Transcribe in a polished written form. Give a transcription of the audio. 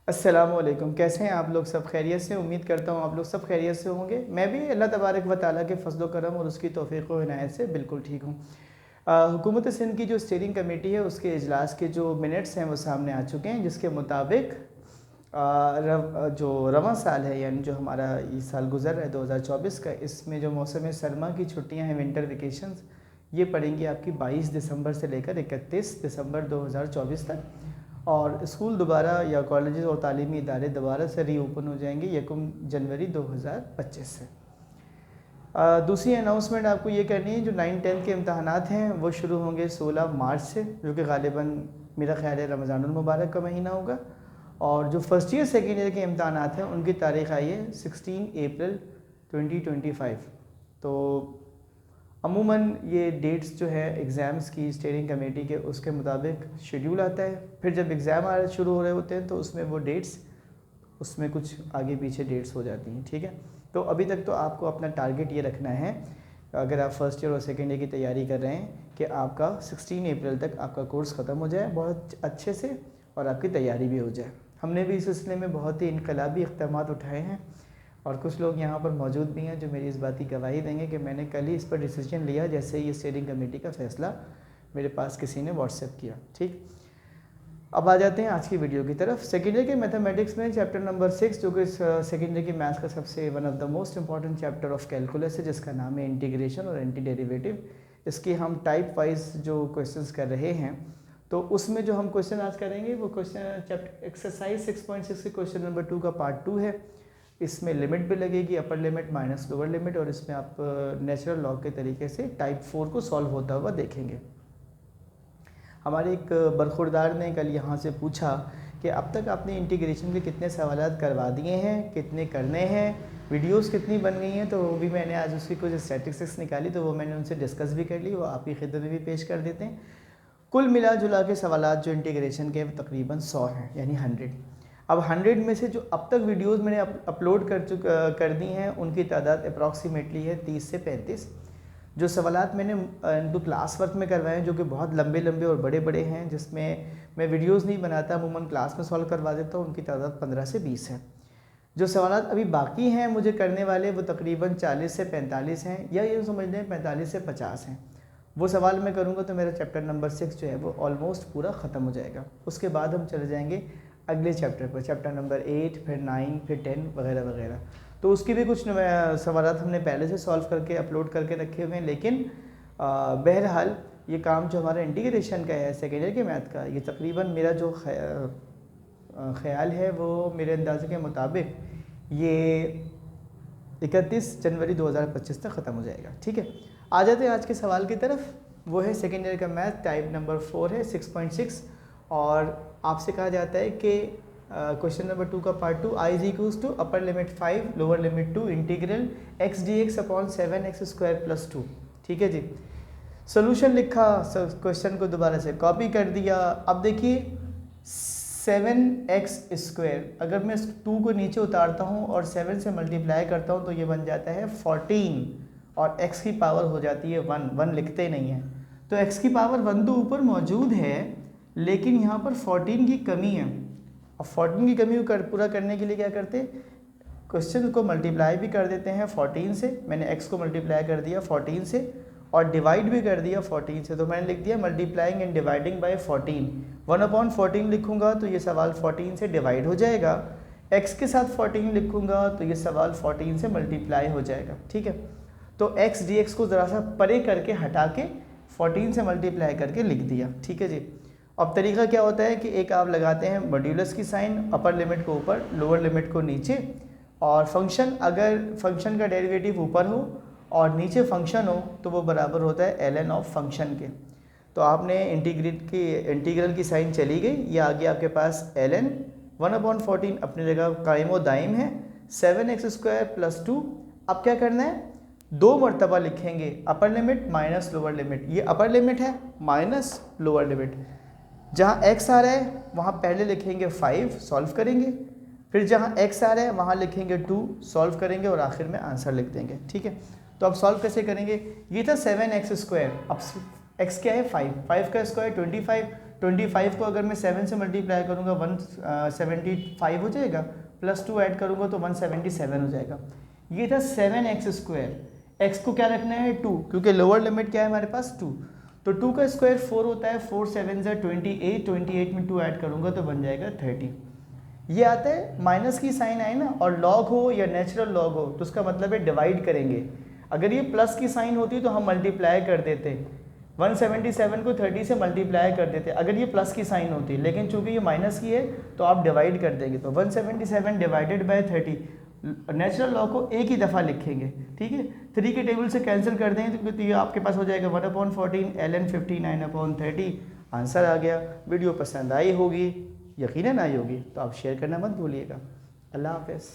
अस्सलामुअलैकुम। कैसे हैं आप लोग? सब खैरियत से? उम्मीद करता हूँ आप लोग सब खैरियत से होंगे। मैं भी अल्लाह तबारक व तआला के फज़्ल व करम और उसकी तौफ़ीक़ व इनायत से बिल्कुल ठीक हूँ। हुकूमत सिंध की जो स्टीयरिंग कमेटी है उसके इजलास के जो मिनट्स हैं वो सामने आ चुके हैं, जिसके मुताबिक जो रवां साल है, यानी जो हमारा ये साल गुज़र रहा है 2024 का, इसमें जो मौसम सरमा की छुट्टियाँ हैं, विंटर वेकेशंस, ये पड़ेंगी आपकी 22 दिसंबर से लेकर 31 दिसंबर 2024 तक। और स्कूल दोबारा या कॉलेजेस और तालीमी इदारे दोबारा से रीओपन हो जाएंगे 1 जनवरी 2025 से। दूसरी अनाउंसमेंट आपको ये करनी है, जो 9-10 के इम्तहानात हैं वो शुरू होंगे 16 मार्च से, जो कि ग़ालिबन मेरा ख़्याल है रमज़ानुल मुबारक का महीना होगा। और जो फ़र्स्ट ईयर सेकेंड ईयर के इम्तहानात हैं उनकी तारीख़ आई है 16 अप्रैल 2025। तो अमूमन ये डेट्स जो है एग्ज़ाम्स की स्टीयरिंग कमेटी के, उसके मुताबिक शेड्यूल आता है। फिर जब एग्ज़ाम आ शुरू हो रहे होते हैं तो उसमें वो डेट्स, उसमें कुछ आगे पीछे डेट्स हो जाती हैं। ठीक है, तो अभी तक तो आपको अपना टारगेट ये रखना है, अगर आप फर्स्ट ईयर और सेकेंड ईयर की तैयारी कर रहे हैं, कि आपका 16 अप्रैल तक आपका कोर्स ख़त्म हो जाए बहुत अच्छे से और आपकी तैयारी भी हो जाए। हमने भी इस सिलसिले में बहुत ही इनकलाबी इक़दामात उठाए हैं और कुछ लोग यहाँ पर मौजूद भी हैं जो मेरी इस बात की गवाही देंगे कि मैंने कल ही इस पर डिसीजन लिया जैसे ही ये स्टीयरिंग कमेटी का फ़ैसला मेरे पास किसी ने व्हाट्सएप किया। ठीक, अब आ जाते हैं आज की वीडियो की तरफ। सेकेंड ईयर के मैथमेटिक्स में चैप्टर नंबर 6, जो कि सेकेंड ईयर की मैथ्स का सबसे one of the most important chapter of calculus है, जिसका नाम है इंटीग्रेशन और एंटी डेरिवेटिव। इसकी हम टाइप वाइज जो क्वेश्चंस कर रहे हैं, तो उसमें जो हम क्वेश्चन आज करेंगे वो क्वेश्चन चैप्टर एक्सरसाइज 6.6 के क्वेश्चन नंबर 2 का पार्ट 2 है। इसमें लिमिट भी लगेगी, upper limit minus lower limit, और इसमें आप नेचुरल लॉग के तरीके से टाइप 4 को सॉल्व होता हुआ देखेंगे। हमारे एक बरखुरदार ने कल यहाँ से पूछा कि अब तक आपने इंटीग्रेशन के कितने सवालात करवा दिए हैं, कितने करने हैं, वीडियोस कितनी बन गई हैं। तो वो भी मैंने आज उसकी कुछ स्टैटिस्टिक्स निकाली, तो वो मैंने उनसे डिस्कस भी कर ली, वो आपकी खिदमत में भी पेश कर देते हैं। कुल मिला जुला के सवालात जो इंटीग्रेशन के तकरीबन 100 हैं, यानी 100। अब 100 में से जो अब तक वीडियोस मैंने अपलोड कर दी हैं उनकी तादाद अप्रॉक्सीमेटली है 30 से 35। जो सवालात मैंने इनको क्लास वर्क में करवाए हैं, जो कि बहुत लंबे लंबे और बड़े बड़े हैं, जिसमें मैं वीडियोस नहीं बनाता, अमूमन क्लास में सॉल्व करवा देता हूँ, उनकी तादाद 15 से 20 है। जो सवालात अभी बाकी हैं मुझे करने वाले, वो तकरीबन 40 से 45 हैं, या ये समझ लें 45 से 50 हैं। वो सवाल मैं करूँगा तो मेरा चैप्टर नंबर 6 जो है वो ऑलमोस्ट पूरा ख़त्म हो जाएगा। उसके बाद हम चले जाएंगे अगले चैप्टर पर, चैप्टर नंबर 8, फिर 9, फिर 10 वगैरह वगैरह। तो उसकी भी कुछ सवालात हमने पहले से सॉल्व करके अपलोड करके रखे हुए हैं, लेकिन बहरहाल ये काम जो हमारा इंटीग्रेशन का है सेकेंड ईयर के मैथ का, ये तकरीबन मेरा जो ख्याल है वो मेरे अंदाजे के मुताबिक ये 31 जनवरी 2025 तक ख़त्म हो जाएगा। ठीक है, आ जाते हैं आज के सवाल की तरफ। वो है सेकेंड ईयर का मैथ, टाइप नंबर 4 है, 6.6, और आपसे कहा जाता है कि क्वेश्चन नंबर 2 का part 2, I is equals to upper limit 5 lower limit 2 integral X D X upon 7x² + 2। ठीक है जी, सोल्यूशन लिखा, क्वेश्चन को दोबारा से कॉपी कर दिया। अब देखिए 7x², अगर मैं 2 को नीचे उतारता हूँ और 7 से मल्टीप्लाई करता हूँ तो ये बन जाता है 14, और x की पावर हो जाती है 1 लिखते नहीं हैं। तो x की पावर 1 तो ऊपर मौजूद है, लेकिन यहाँ पर 14 की कमी है। अब 14 की कमी को पूरा करने के लिए क्या करते, क्वेश्चन को मल्टीप्लाई भी कर देते हैं 14 से। मैंने x को मल्टीप्लाई कर दिया 14 से और डिवाइड भी कर दिया 14 से, तो मैंने लिख दिया मल्टीप्लाइंग एंड डिवाइडिंग बाय 14। 1/14 लिखूंगा तो ये सवाल 14 से डिवाइड हो जाएगा, x के साथ 14 लिखूंगा तो ये सवाल 14 से मल्टीप्लाई हो जाएगा। ठीक है, तो x dx को ज़रा सा परे करके हटा के 14 से मल्टीप्लाई करके लिख दिया। ठीक है जी, अब तरीका क्या होता है कि एक आप लगाते हैं मॉड्यूलस की साइन, अपर लिमिट को ऊपर लोअर लिमिट को नीचे, और फंक्शन, अगर फंक्शन का डेरिवेटिव ऊपर हो और नीचे फंक्शन हो तो वो बराबर होता है ln ऑफ फंक्शन के। तो आपने इंटीग्रल की साइन चली गई, ये आ गया आपके पास ln 1/14 अपनी जगह कायम व दायम है, 7x² + 2। अब क्या करना है, 2 मरतबा लिखेंगे upper limit minus lower limit. ये अपर लिमिट है माइनस लोअर लिमिट, जहाँ x आ रहा है वहाँ पहले लिखेंगे 5 सॉल्व करेंगे, फिर जहाँ x आ रहा है वहाँ लिखेंगे 2 सॉल्व करेंगे, और आखिर में आंसर लिख देंगे। ठीक है, तो अब सॉल्व कैसे करेंगे, ये था 7x², अब x क्या है 5 का स्क्वायर 25, 25 को अगर मैं 7 से मल्टीप्लाई करूँगा 175 हो जाएगा, प्लस 2 ऐड करूँगा तो 177 हो जाएगा। ये था 7x²। x को क्या रखना है 2, क्योंकि लोअर लिमिट क्या है हमारे पास 2, तो 2 का स्क्वायर 4 होता है, 4 7 ज़ा 28, 28 में 2 ऐड करूँगा तो बन जाएगा 30। ये आता है माइनस की साइन आए ना, और लॉग हो या नेचुरल लॉग हो तो उसका मतलब है डिवाइड करेंगे। अगर ये प्लस की साइन होती तो हम मल्टीप्लाई कर देते, 177 को 30 से मल्टीप्लाई कर देते अगर ये प्लस की साइन होती, लेकिन चूंकि ये माइनस की है तो आप डिवाइड कर देंगे, तो 177 डिवाइडेड बाय 30, नेचुरल लॉ को एक ही दफ़ा लिखेंगे, ठीक है। 3 के टेबल से कैंसिल कर देंगे तो ये आपके पास हो जाएगा 1/14 ln 59/30। आंसर आ गया। वीडियो पसंद आई होगी, यकीनन आई होगी, तो आप शेयर करना मत भूलिएगा। अल्लाह हाफ़िज़।